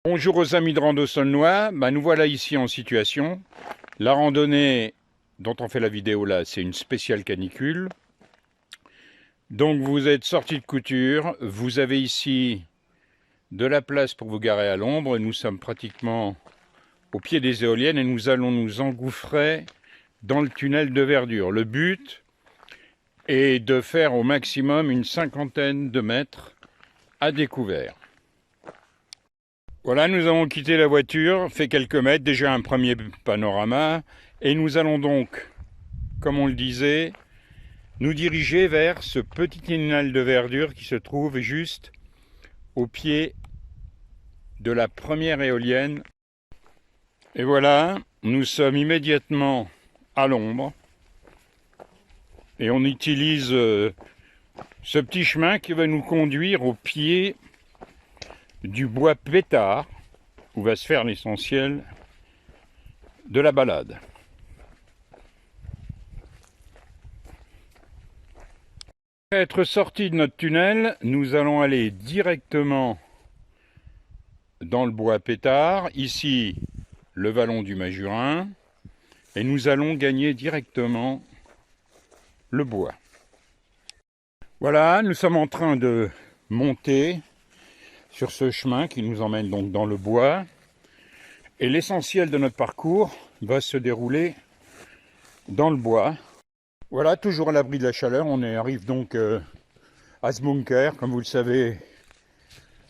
Bonjour aux amis de Rando Saulnois, nous voilà ici en situation. La randonnée dont on fait la vidéo là, c'est une spéciale canicule. Donc vous êtes sortis de couture, vous avez ici de la place pour vous garer à l'ombre. Nous sommes pratiquement au pied des éoliennes et nous allons nous engouffrer dans le tunnel de verdure. Le but est de faire au maximum une cinquantaine de mètres à découvert. Voilà, nous avons quitté la voiture, fait quelques mètres, déjà un premier panorama, et nous allons donc, comme on le disait, nous diriger vers ce petit tunnel de verdure qui se trouve juste au pied de la première éolienne. Et voilà, nous sommes immédiatement à l'ombre, et on utilise ce petit chemin qui va nous conduire au pied du bois pétard, où va se faire l'essentiel de la balade. Après être sortis de notre tunnel, nous allons aller directement dans le bois pétard, ici le vallon du Majurin, et nous allons gagner directement le bois. Voilà, nous sommes en train de monter sur ce chemin qui nous emmène donc dans le bois, et l'essentiel de notre parcours va se dérouler dans le bois. Voilà, toujours à l'abri de la chaleur, on arrive donc à ce bunker, comme vous le savez,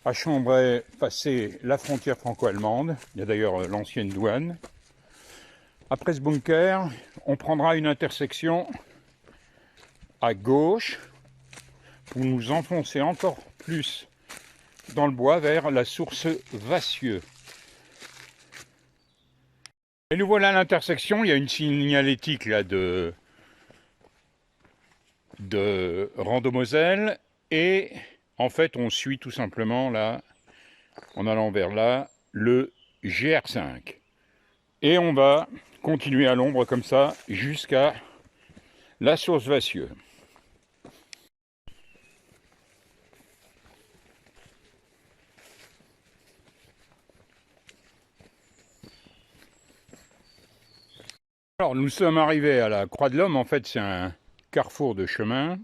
à Chambray, passer la frontière franco-allemande. Il y a d'ailleurs l'ancienne douane. Après ce bunker, on prendra une intersection à gauche pour nous enfoncer encore plus dans le bois vers la source Vassieux. Et nous voilà à l'intersection, il y a une signalétique là de Rando Moselle, et en fait on suit tout simplement là, en allant vers là, le GR5. Et on va continuer à l'ombre comme ça jusqu'à la source Vassieux. Alors nous sommes arrivés à la Croix de l'Homme, en fait c'est un carrefour de chemin.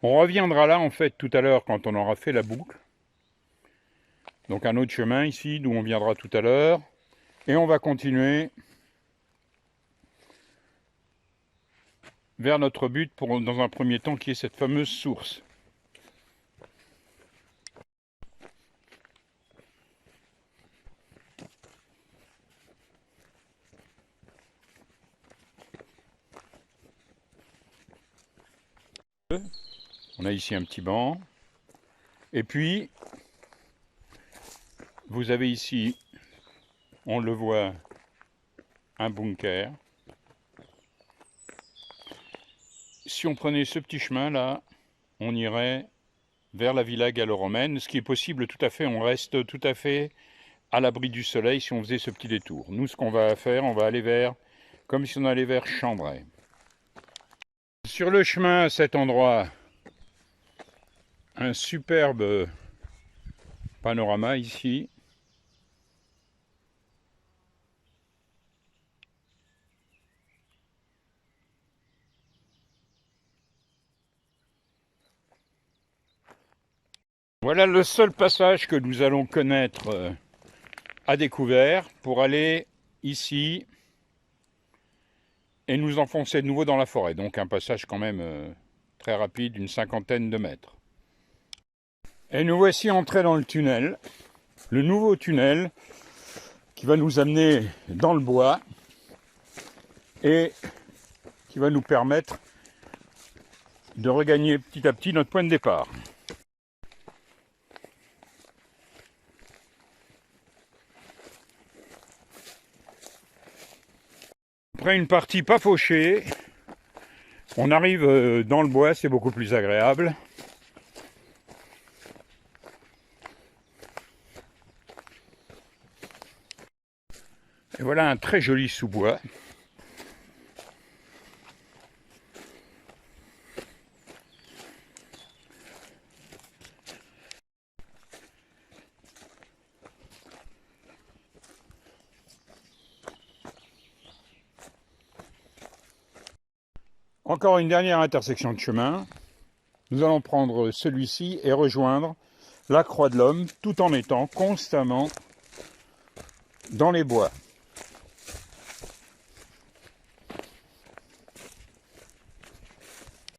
On reviendra là en fait tout à l'heure quand on aura fait la boucle. Donc un autre chemin ici d'où on viendra tout à l'heure. Et on va continuer vers notre but pour dans un premier temps qui est cette fameuse source. On a ici un petit banc. Et puis, vous avez ici, on le voit, un bunker. Si on prenait ce petit chemin là, on irait vers la villa gallo-romaine, ce qui est possible tout à fait, on reste tout à fait à l'abri du soleil si on faisait ce petit détour. Nous, ce qu'on va faire, on va aller vers, comme si on allait vers Chambray. Sur le chemin à cet endroit, un superbe panorama ici. Voilà le seul passage que nous allons connaître à découvert pour aller ici et nous enfoncer de nouveau dans la forêt. Donc un passage quand même très rapide, une cinquantaine de mètres. Et nous voici entrés dans le tunnel, le nouveau tunnel qui va nous amener dans le bois et qui va nous permettre de regagner petit à petit notre point de départ. Après une partie pas fauchée, on arrive dans le bois, c'est beaucoup plus agréable. Et voilà un très joli sous-bois. Encore une dernière intersection de chemin. Nous allons prendre celui-ci et rejoindre la Croix de l'Homme tout en étant constamment dans les bois.